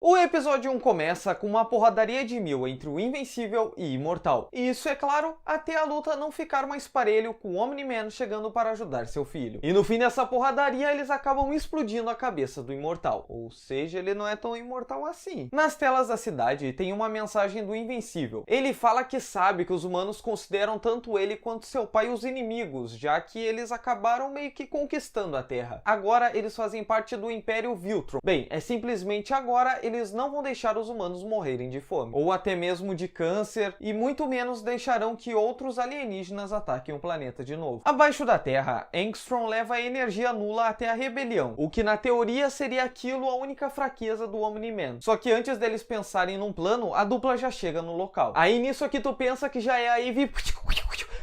O episódio 1 começa com uma porradaria de mil entre o Invencível e Imortal. E isso, é claro, até a luta não ficar mais parelho com o Omni-Man chegando para ajudar seu filho. E no fim dessa porradaria, eles acabam explodindo a cabeça do Imortal. Ou seja, ele não é tão imortal assim. Nas telas da cidade, tem uma mensagem do Invencível. Ele fala que sabe que os humanos consideram tanto ele quanto seu pai os inimigos, já que eles acabaram meio que conquistando a Terra. Agora, eles fazem parte do Império Viltrum. Bem, é simplesmente agora eles não vão deixar os humanos morrerem de fome, ou até mesmo de câncer, e muito menos deixarão que outros alienígenas ataquem o planeta de novo. Abaixo da Terra, Angstrom leva a energia nula até a rebelião, o que na teoria seria aquilo a única fraqueza do Omni-Man. Só que antes deles pensarem num plano, a dupla já chega no local. Aí nisso aqui tu pensa que já é a Eve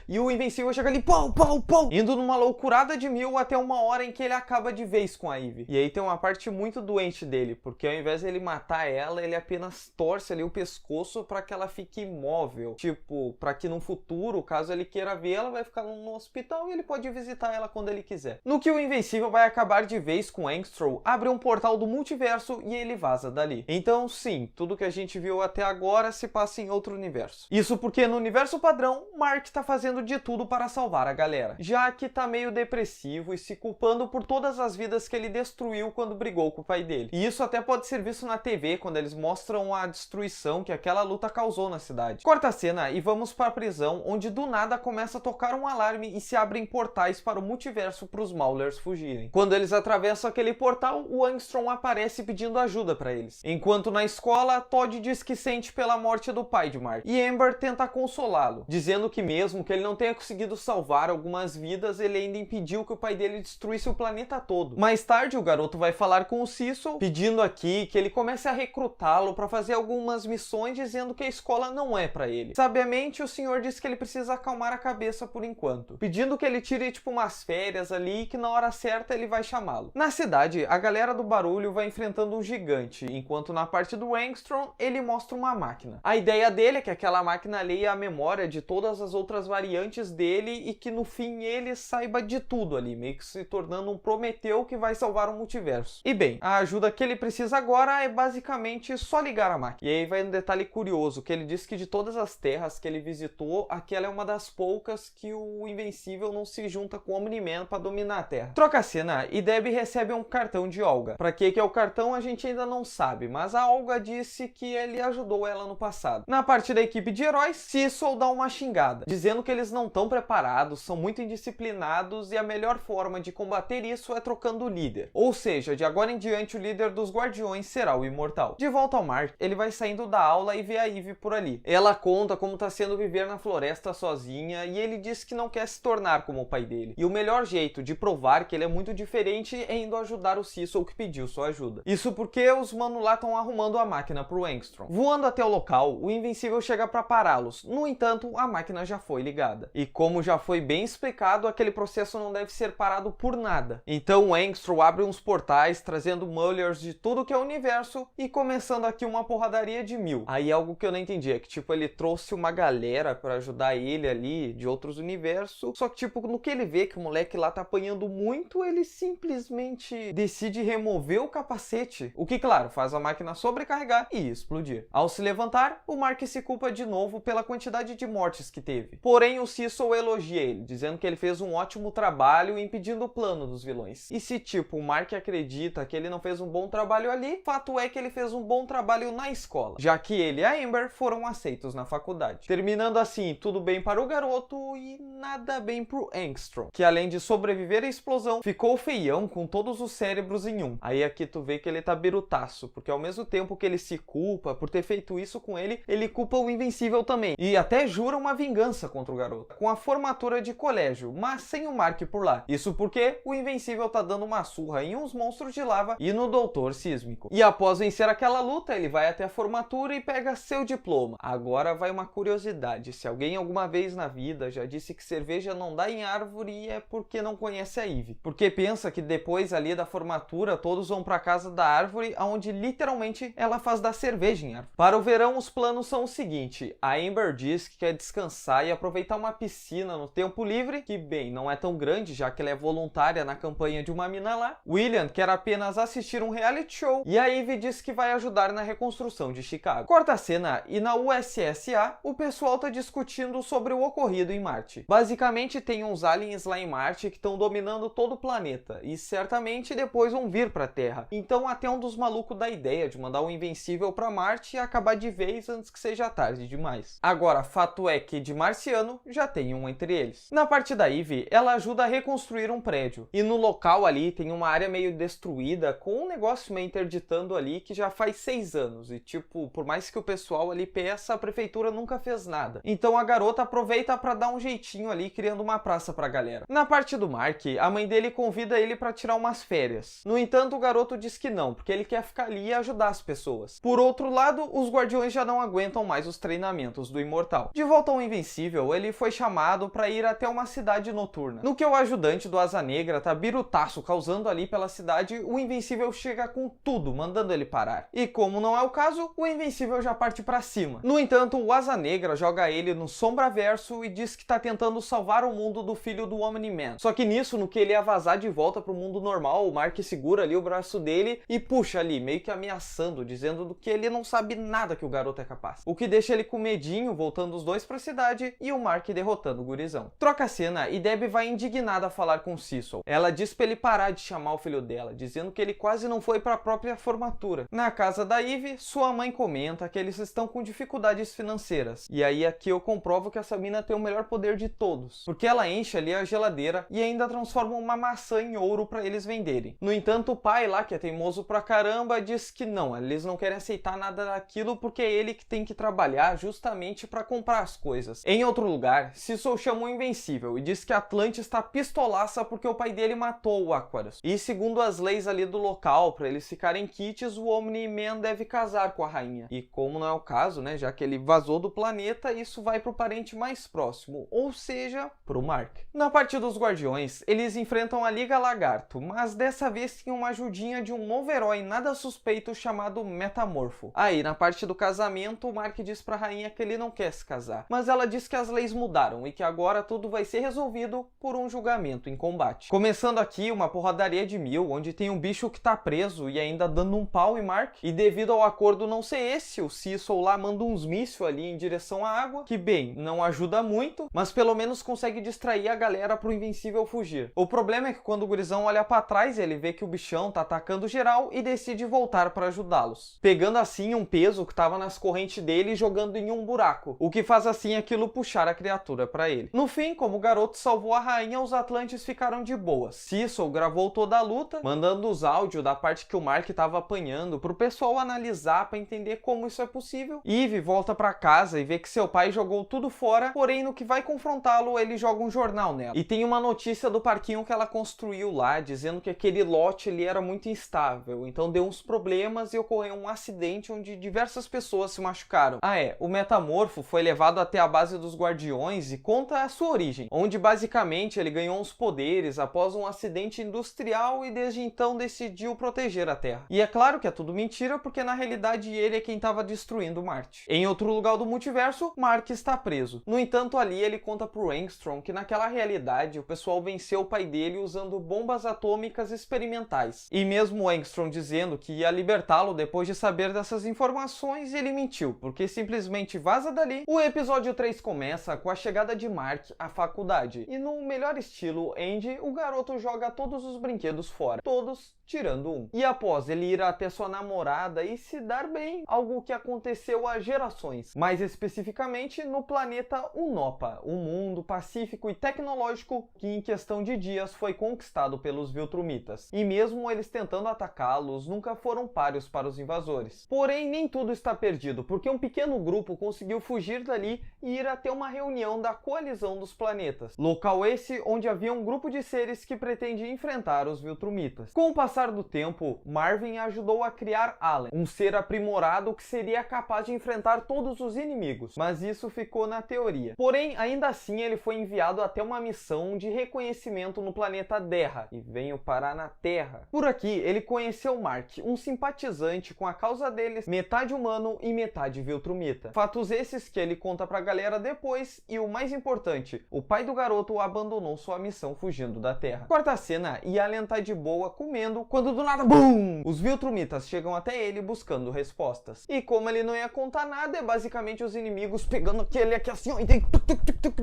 e o Invencível chega ali, pau, pau, pau, indo numa loucurada de mil até uma hora em que ele acaba de vez com a Eve. E aí tem uma parte muito doente dele, porque ao invés de ele matar ela, ele apenas torce ali o pescoço para que ela fique imóvel. Tipo, para que no futuro, caso ele queira vê-la, vai ficar no hospital e ele pode visitar ela quando ele quiser. No que o Invencível vai acabar de vez com Angstrom, abre um portal do multiverso e ele vaza dali. Então sim, tudo que a gente viu até agora se passa em outro universo. Isso porque no universo padrão, Mark tá fazendo de tudo para salvar a galera, já que tá meio depressivo e se culpando por todas as vidas que ele destruiu quando brigou com o pai dele. E isso até pode ser visto na TV quando eles mostram a destruição que aquela luta causou na cidade. Corta a cena e vamos para a prisão, onde do nada começa a tocar um alarme e se abrem portais para o multiverso para os Maulers fugirem. Quando eles atravessam aquele portal, o Angstrom aparece pedindo ajuda para eles. Enquanto na escola, Todd diz que sente pela morte do pai de Mark, e Amber tenta consolá-lo, dizendo que mesmo que ele não tenha conseguido salvar algumas vidas, ele ainda impediu que o pai dele destruísse o planeta todo. Mais tarde, o garoto vai falar com o Cecil, pedindo aqui que ele comece a recrutá-lo para fazer algumas missões, dizendo que a escola não é para ele. Sabiamente, o senhor diz que ele precisa acalmar a cabeça por enquanto, pedindo que ele tire tipo umas férias ali e que na hora certa ele vai chamá-lo. Na cidade, a galera do barulho vai enfrentando um gigante, enquanto na parte do Angstrom, ele mostra uma máquina. A ideia dele é que aquela máquina leia a memória de todas as outras variantes dele e que no fim ele saiba de tudo ali, meio que se tornando um Prometeu que vai salvar o multiverso. E bem, a ajuda que ele precisa agora é basicamente só ligar a máquina. E aí vai um detalhe curioso, que ele diz que de todas as terras que ele visitou, aquela é uma das poucas que o Invencível não se junta com o Omni-Man para dominar a Terra. Troca a cena e Debbie recebe um cartão de Olga. Pra que é o cartão a gente ainda não sabe, mas a Olga disse que ele ajudou ela no passado. Na parte da equipe de heróis, Cecil dá uma xingada, dizendo que eles não estão preparados, são muito indisciplinados e a melhor forma de combater isso é trocando o líder. Ou seja, de agora em diante o líder dos Guardiões será o Imortal. De volta ao Mark, ele vai saindo da aula e vê a Eve por ali. Ela conta como tá sendo viver na floresta sozinha e ele diz que não quer se tornar como o pai dele. E o melhor jeito de provar que ele é muito diferente é indo ajudar o Cecil que pediu sua ajuda. Isso porque os mano lá estão arrumando a máquina pro Angstrom. Voando até o local, o Invencível chega para pará-los. No entanto, a máquina já foi ligada. E como já foi bem explicado, aquele processo não deve ser parado por nada. Então o Angstrom abre uns portais, trazendo Maulers de tudo que é o universo e começando aqui uma porradaria de mil. Aí algo que eu não entendi é que tipo ele trouxe uma galera para ajudar ele ali de outros universos, só que tipo no que ele vê que o moleque lá tá apanhando muito, ele simplesmente decide remover o capacete, o que claro faz a máquina sobrecarregar e explodir. Ao se levantar, o Mark se culpa de novo pela quantidade de mortes que teve. Porém o Cecil elogia ele, dizendo que ele fez um ótimo trabalho impedindo o plano dos vilões. E se tipo o Mark acredita que ele não fez um bom trabalho ali, fato é que ele fez um bom trabalho na escola, já que ele e a Amber foram aceitos na faculdade. Terminando assim, tudo bem para o garoto e nada bem pro Angstrom, que além de sobreviver à explosão, ficou feião com todos os cérebros em um. Aí aqui tu vê que ele tá birutaço, porque ao mesmo tempo que ele se culpa por ter feito isso com ele, ele culpa o Invencível também, e até jura uma vingança contra o garoto, com a formatura de colégio, mas sem o Mark por lá. Isso porque o Invencível tá dando uma surra em uns monstros de lava e no Doutor Sísmico. E após vencer aquela luta, ele vai até a formatura e pega seu diploma. Agora vai uma curiosidade, se alguém alguma vez na vida já disse que cerveja não dá em árvore, é porque não conhece a Eve. Porque pensa que depois ali da formatura, todos vão pra casa da árvore, onde literalmente ela faz da cerveja em árvore. Para o verão, os planos são o seguinte: a Amber diz que quer descansar e aproveitar frequentar uma piscina no tempo livre, que bem, não é tão grande, já que ela é voluntária na campanha de uma mina lá. William quer apenas assistir um reality show e a Ivy diz que vai ajudar na reconstrução de Chicago. Corta a cena e na USSA o pessoal tá discutindo sobre o ocorrido em Marte. Basicamente tem uns aliens lá em Marte que estão dominando todo o planeta e certamente depois vão vir pra Terra. Então até um dos malucos dá a ideia de mandar o Invencível pra Marte e acabar de vez antes que seja tarde demais. Agora, fato é que de marciano já tem um entre eles. Na parte da Ivy, ela ajuda a reconstruir um prédio e no local ali tem uma área meio destruída com um negócio meio interditando ali que já faz 6 anos e tipo, por mais que o pessoal ali peça, a prefeitura nunca fez nada. Então a garota aproveita pra dar um jeitinho ali criando uma praça pra galera. Na parte do Mark, a mãe dele convida ele pra tirar umas férias. No entanto, o garoto diz que não, porque ele quer ficar ali e ajudar as pessoas. Por outro lado, os Guardiões já não aguentam mais os treinamentos do Imortal. De volta ao Invencível, ele foi chamado pra ir até uma cidade noturna. No que o ajudante do Asa Negra tá birutaço causando ali pela cidade, o Invencível chega com tudo, mandando ele parar. E como não é o caso, o Invencível já parte pra cima. No entanto, o Asa Negra joga ele no Sombraverso e diz que tá tentando salvar o mundo do filho do Omni-Man. Só que nisso, no que ele ia vazar de volta pro mundo normal, o Mark segura ali o braço dele e puxa ali, meio que ameaçando, dizendo do que ele não sabe nada que o garoto é capaz. O que deixa ele com medinho, voltando os dois pra cidade e o Mark derrotando o gurizão. Troca a cena e Debbie vai indignada falar com Cecil. Ela diz pra ele parar de chamar o filho dela, dizendo que ele quase não foi pra própria formatura. Na casa da Ivy, sua mãe comenta que eles estão com dificuldades financeiras. E aí aqui eu comprovo que essa mina tem o melhor poder de todos, porque ela enche ali a geladeira e ainda transforma uma maçã em ouro pra eles venderem. No entanto, o pai lá, que é teimoso pra caramba, diz que não, eles não querem aceitar nada daquilo porque é ele que tem que trabalhar justamente pra comprar as coisas. Em outro lugar, Cecil chama o Invencível e diz que Atlantis está pistolaça porque o pai dele matou o Aquarius. E segundo as leis ali do local, pra eles ficarem quites, o Omni-Man deve casar com a rainha. E como não é o caso, né, já que ele vazou do planeta, isso vai pro parente mais próximo, ou seja, pro Mark. Na parte dos Guardiões, eles enfrentam a Liga Lagarto, mas dessa vez tem uma ajudinha de um novo herói nada suspeito chamado Metamorfo. Aí, na parte do casamento, o Mark diz pra rainha que ele não quer se casar, mas ela diz que as leis mudaram e que agora tudo vai ser resolvido por um julgamento em combate. Começando aqui uma porradaria de 1000, onde tem um bicho que tá preso e ainda dando um pau em Mark, e devido ao acordo não ser esse, o Cecil lá manda uns mísseis ali em direção à água, que bem, não ajuda muito, mas pelo menos consegue distrair a galera pro Invencível fugir. O problema é que quando o gurizão olha pra trás, ele vê que o bichão tá atacando geral e decide voltar pra ajudá-los, pegando assim um peso que tava nas correntes dele e jogando em um buraco, o que faz assim aquilo puxar a criatura pra ele. No fim, como o garoto salvou a rainha, os Atlantes ficaram de boa. Cecil gravou toda a luta, mandando os áudios da parte que o Mark tava apanhando pro pessoal analisar pra entender como isso é possível. Eve volta pra casa e vê que seu pai jogou tudo fora, porém no que vai confrontá-lo, ele joga um jornal nela. E tem uma notícia do parquinho que ela construiu lá, dizendo que aquele lote ele era muito instável, então deu uns problemas e ocorreu um acidente onde diversas pessoas se machucaram. O Metamorfo foi levado até a base dos Guardiões e conta a sua origem, onde basicamente ele ganhou uns poderes após um acidente industrial e desde então decidiu proteger a Terra. E é claro que é tudo mentira, porque na realidade ele é quem estava destruindo Marte. Em outro lugar do multiverso, Mark está preso. No entanto, ali ele conta pro Angstrom que naquela realidade o pessoal venceu o pai dele usando bombas atômicas experimentais. E mesmo o Angstrom dizendo que ia libertá-lo depois de saber dessas informações, ele mentiu, porque simplesmente vaza dali. O episódio 3 começa com a chegada de Mark à faculdade. E no melhor estilo Andy, o garoto joga todos os brinquedos fora. Todos tirando um. E após ele ir até sua namorada e se dar bem, algo que aconteceu há gerações, mais especificamente no planeta Unopa, um mundo pacífico e tecnológico que em questão de dias foi conquistado pelos Viltrumitas. E mesmo eles tentando atacá-los, nunca foram páreos para os invasores. Porém, nem tudo está perdido, porque um pequeno grupo conseguiu fugir dali e ir até uma reunião da Coalizão dos Planetas, local esse onde havia um grupo de seres que pretende enfrentar os Viltrumitas. Com o passar do tempo, Marvin ajudou a criar Allen, um ser aprimorado que seria capaz de enfrentar todos os inimigos, mas isso ficou na teoria. Porém, ainda assim ele foi enviado até uma missão de reconhecimento no planeta Terra, e veio parar na Terra. Por aqui, ele conheceu Mark, um simpatizante com a causa deles, metade humano e metade Viltrumita. Fatos esses que ele conta pra galera depois e o mais importante, o pai do garoto abandonou sua missão fugindo da Terra. Quarta cena, e Allen tá de boa comendo, quando do nada, BUM! Os Viltrumitas chegam até ele buscando respostas. E como ele não ia contar nada, é basicamente os inimigos pegando aquele aqui assim, ó, e tem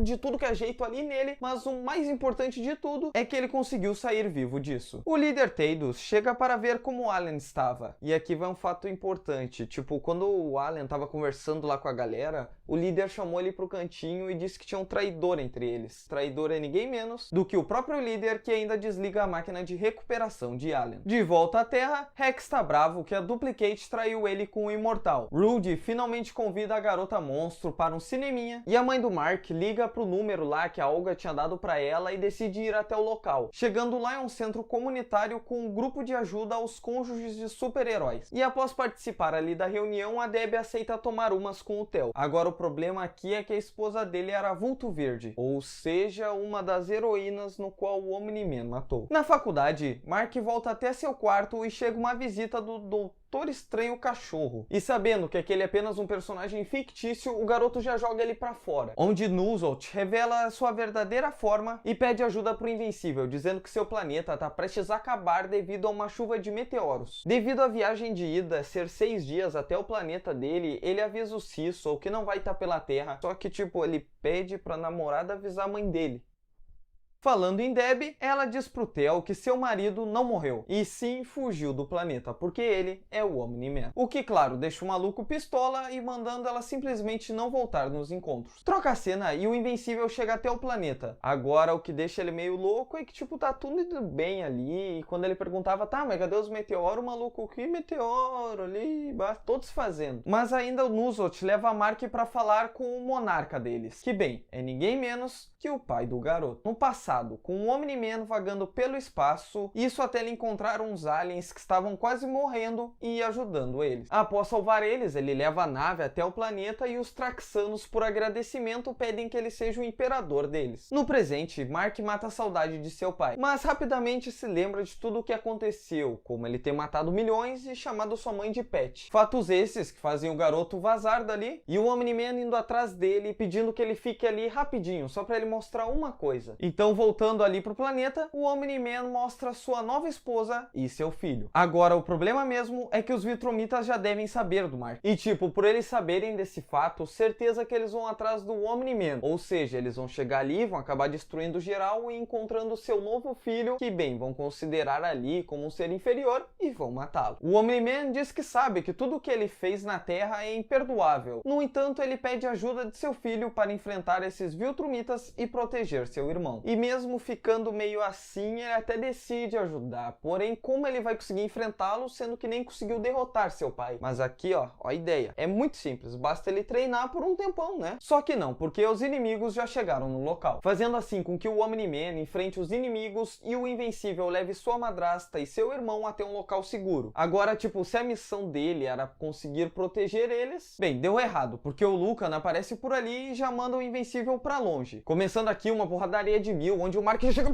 de tudo que é jeito ali nele, mas o mais importante de tudo é que ele conseguiu sair vivo disso. O líder Teidos chega para ver como Allen estava. E aqui vai um fato importante, tipo, quando o Allen tava conversando lá com a galera, o líder chamou ele pro cantinho e disse que tinha um traidor entre eles. Traidor é ninguém menos do que o próprio líder, que ainda desliga a máquina de recuperação de Allen. De volta à Terra, Rex tá bravo que a Duplicate traiu ele com o Imortal. Rudy finalmente convida a garota monstro para um cineminha e a mãe do Mark liga pro número lá que a Olga tinha dado para ela e decide ir até o local. Chegando lá é um centro comunitário com um grupo de ajuda aos cônjuges de super-heróis. E após participar ali da reunião, a Debbie aceita tomar umas com o Theo. Agora o problema aqui é que a esposa dele era Vulto Verde, ou seja, uma das heroínas no qual o Omni-Man matou. Na faculdade, Mark volta até seu quarto e chega uma visita do Doutor Estranho Cachorro. E sabendo que aquele é apenas um personagem fictício, o garoto já joga ele pra fora, onde Nuzlocke revela sua verdadeira forma e pede ajuda pro Invencível, dizendo que seu planeta tá prestes a acabar devido a uma chuva de meteoros. Devido à viagem de ida ser 6 dias até o planeta dele, ele avisa o Cecil que não vai estar pela Terra, só que tipo, ele pede pra namorada avisar a mãe dele. Falando em Debbie, ela diz pro Theo que seu marido não morreu, e sim fugiu do planeta, porque ele é o Omni-Man. O que, claro, deixa o maluco pistola e mandando ela simplesmente não voltar nos encontros. Troca a cena e o Invencível chega até o planeta. Agora, o que deixa ele meio louco é que, tipo, tá tudo indo bem ali, e quando ele perguntava, tá, mas cadê os meteoros, o maluco, que meteoro ali, todos fazendo. Mas ainda o Nuzlocke leva a Mark pra falar com o monarca deles, que, bem, é ninguém menos que o pai do garoto. No passado, com o Omni-Man vagando pelo espaço, isso até ele encontrar uns aliens que estavam quase morrendo e ajudando eles. Após salvar eles, ele leva a nave até o planeta e os Traxanos, por agradecimento, pedem que ele seja o imperador deles. No presente, Mark mata a saudade de seu pai, mas rapidamente se lembra de tudo o que aconteceu, como ele ter matado milhões e chamado sua mãe de pet. Fatos esses que fazem o garoto vazar dali, e o Omni-Man indo atrás dele, pedindo que ele fique ali rapidinho, só pra ele mostrar uma coisa. Então, voltando ali pro planeta, o Omni-Man mostra sua nova esposa e seu filho. Agora, o problema mesmo é que os Viltrumitas já devem saber do Mark. E tipo, por eles saberem desse fato, certeza que eles vão atrás do Omni-Man. Ou seja, eles vão chegar ali, vão acabar destruindo geral e encontrando seu novo filho, que bem, vão considerar ali como um ser inferior e vão matá-lo. O Omni-Man diz que sabe que tudo o que ele fez na Terra é imperdoável. No entanto, ele pede ajuda de seu filho para enfrentar esses Viltrumitas e proteger seu irmão. E mesmo ficando meio assim, ele até decide ajudar. Porém, como ele vai conseguir enfrentá-lo, sendo que nem conseguiu derrotar seu pai? Mas aqui, ó a ideia. É muito simples, basta ele treinar por um tempão, né? Só que não, porque os inimigos já chegaram no local. Fazendo assim com que o Omni-Man enfrente os inimigos e o Invencível leve sua madrasta e seu irmão até um local seguro. Agora, tipo, se a missão dele era conseguir proteger eles, bem, deu errado, porque o Lucan aparece por ali e já manda o Invencível pra longe. Começando aqui uma porradaria de 1000, onde o Mark já chega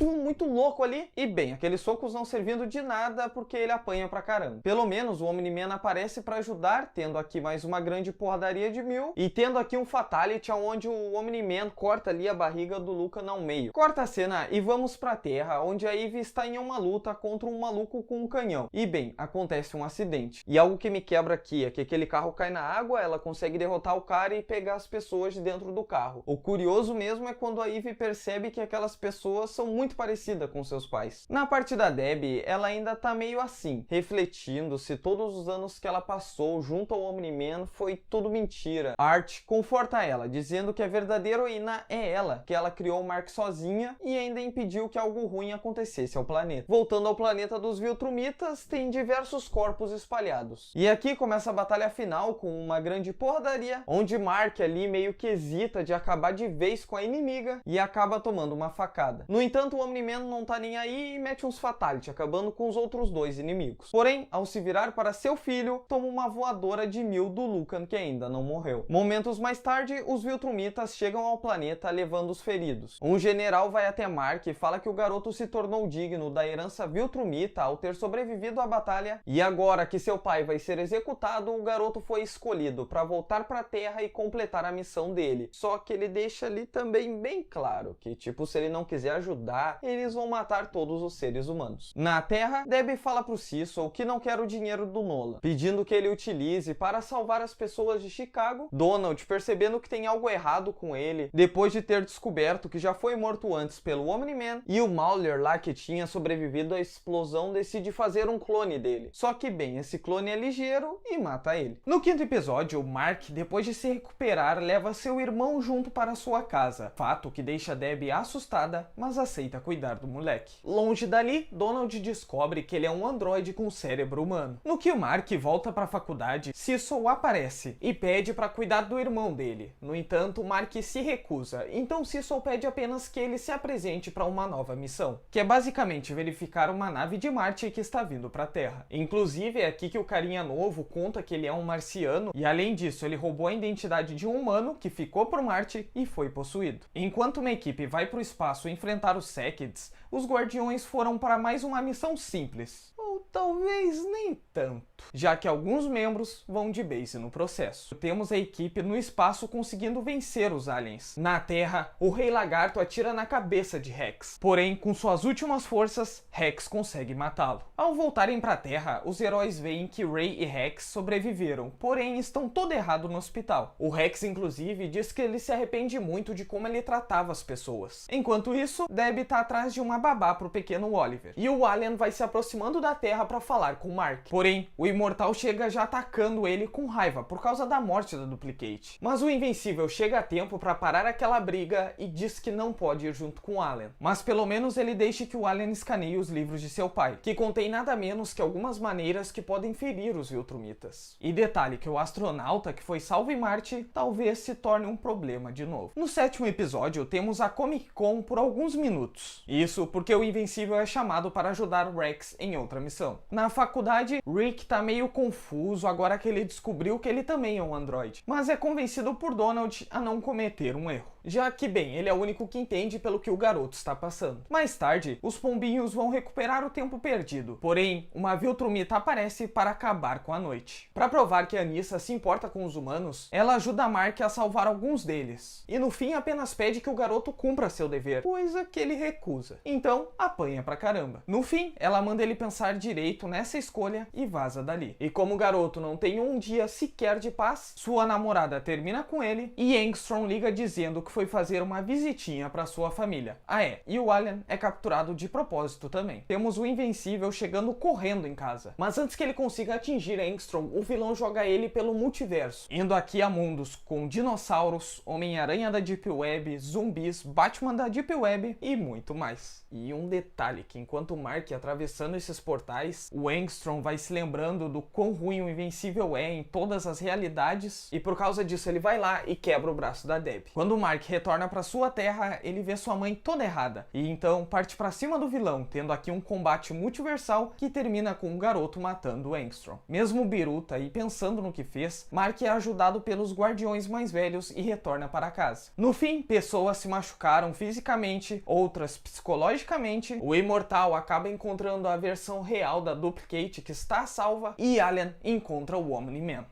muito louco ali. E bem, aqueles socos não servindo de nada porque ele apanha pra caramba. Pelo menos o Omni-Man aparece pra ajudar, tendo aqui mais uma grande porradaria de 1000 e tendo aqui um Fatality onde o Omni-Man corta ali a barriga do Lucan ao meio. Corta a cena e vamos pra Terra, onde a Eve está em uma luta contra um maluco com um canhão. E bem, acontece um acidente. E algo que me quebra aqui é que aquele carro cai na água, ela consegue derrotar o cara e pegar as pessoas de dentro do carro. O curioso mesmo é quando a Eve percebe que aquelas pessoas são muito parecidas com seus pais. Na parte da Debbie, ela ainda tá meio assim, refletindo se todos os anos que ela passou junto ao Omni-Man foi tudo mentira. Art conforta ela, dizendo que a verdadeira heroína é ela, que ela criou o Mark sozinha e ainda impediu que algo ruim acontecesse ao planeta. Voltando ao planeta dos Viltrumitas, tem diversos corpos espalhados. E aqui começa a batalha final com uma grande porradaria, onde Mark ali meio que hesita de acabar de vez com a inimiga e acaba tomando uma facada. No entanto, o Omni-Man não tá nem aí e mete uns Fatality, acabando com os outros dois inimigos. Porém, ao se virar para seu filho, toma uma voadora de 1000 do Lucan, que ainda não morreu. Momentos mais tarde, os Viltrumitas chegam ao planeta levando os feridos. Um general vai até Mark e fala que o garoto se tornou digno da herança Viltrumita ao ter sobrevivido à batalha, e agora que seu pai vai ser executado, o garoto foi escolhido para voltar para a Terra e completar a missão dele. Só que ele deixa ali também bem claro que, tipo, se ele não quiser ajudar, eles vão matar todos os seres humanos. Na Terra, Debbie fala pro Cecil que não quer o dinheiro do Nolan, pedindo que ele utilize para salvar as pessoas de Chicago. Donald, percebendo que tem algo errado com ele, depois de ter descoberto que já foi morto antes pelo Omni-Man, e o Mauler lá que tinha sobrevivido à explosão decide fazer um clone dele. Só que bem, esse clone é ligeiro e mata ele. No quinto episódio, Mark, depois de se recuperar, leva seu irmão junto para sua casa, fato que deixa Debbie assustada, mas aceita cuidar do moleque. Longe dali, Donald descobre que ele é um androide com cérebro humano. No que o Mark volta para a faculdade, Cecil aparece e pede para cuidar do irmão dele. No entanto, Mark se recusa, então Cecil pede apenas que ele se apresente para uma nova missão, que é basicamente verificar uma nave de Marte que está vindo para a Terra. Inclusive, é aqui que o carinha novo conta que ele é um marciano, e além disso, ele roubou a identidade de um humano que ficou por Marte e foi possuído. Enquanto uma equipe vai para o espaço enfrentar os Sekids, os Guardiões foram para mais uma missão simples. Ou talvez nem tanto, já que alguns membros vão de base no processo. Temos a equipe no espaço conseguindo vencer os aliens. Na Terra, o Rei Lagarto atira na cabeça de Rex. Porém, com suas últimas forças, Rex consegue matá-lo. Ao voltarem para a Terra, os heróis veem que Ray e Rex sobreviveram, porém estão todo errado no hospital. O Rex, inclusive, diz que ele se arrepende muito de como ele tratava as pessoas. Enquanto isso, Debbie tá atrás de uma babá pro pequeno Oliver. E o Alien vai se aproximando da Terra para falar com Mark. Porém, o Imortal chega já atacando ele com raiva por causa da morte da Duplicate. Mas o Invencível chega a tempo para parar aquela briga e diz que não pode ir junto com o Alien. Mas pelo menos ele deixa que o Alien escaneie os livros de seu pai, que contém nada menos que algumas maneiras que podem ferir os Viltrumitas. E detalhe que o astronauta que foi salvo em Marte talvez se torne um problema de novo. No sétimo episódio, temos a Comic Con por alguns minutos. Isso porque o Invencível é chamado para ajudar Rex em outra missão. Na faculdade, Rick tá meio confuso agora que ele descobriu que ele também é um androide, mas é convencido por Donald a não cometer um erro, já que, bem, ele é o único que entende pelo que o garoto está passando. Mais tarde, os pombinhos vão recuperar o tempo perdido, porém, uma Viltrumita aparece para acabar com a noite. Para provar que a Anissa se importa com os humanos, ela ajuda Mark a salvar alguns deles, e no fim apenas pede que o garoto cumpra seu dever, coisa que ele recusa. Então, apanha pra caramba. No fim, ela manda ele pensar direito nessa escolha e vaza dali. E como o garoto não tem um dia sequer de paz, sua namorada termina com ele e Angstrom liga dizendo que foi fazer uma visitinha para sua família. E o Alien é capturado de propósito também. Temos o Invencível chegando correndo em casa, mas antes que ele consiga atingir Angstrom, o vilão joga ele pelo multiverso, indo aqui a mundos com dinossauros, Homem-Aranha da Deep Web, zumbis, Batman da Deep Web e muito mais. E um detalhe, que enquanto o Mark ia atravessando esses portais, o Angstrom vai se lembrando do quão ruim o Invencível é em todas as realidades, e por causa disso ele vai lá e quebra o braço da Debbie. Quando o Mark retorna para sua terra, ele vê sua mãe toda errada, e então parte para cima do vilão, tendo aqui um combate multiversal que termina com o garoto matando o Angstrom. Mesmo biruta e pensando no que fez, Mark é ajudado pelos guardiões mais velhos e retorna para casa. No fim, pessoas se machucaram fisicamente, outras psicologicamente, o Imortal acaba encontrando a versão real da Duplicate que está salva, e Alien encontra o Omni-Man.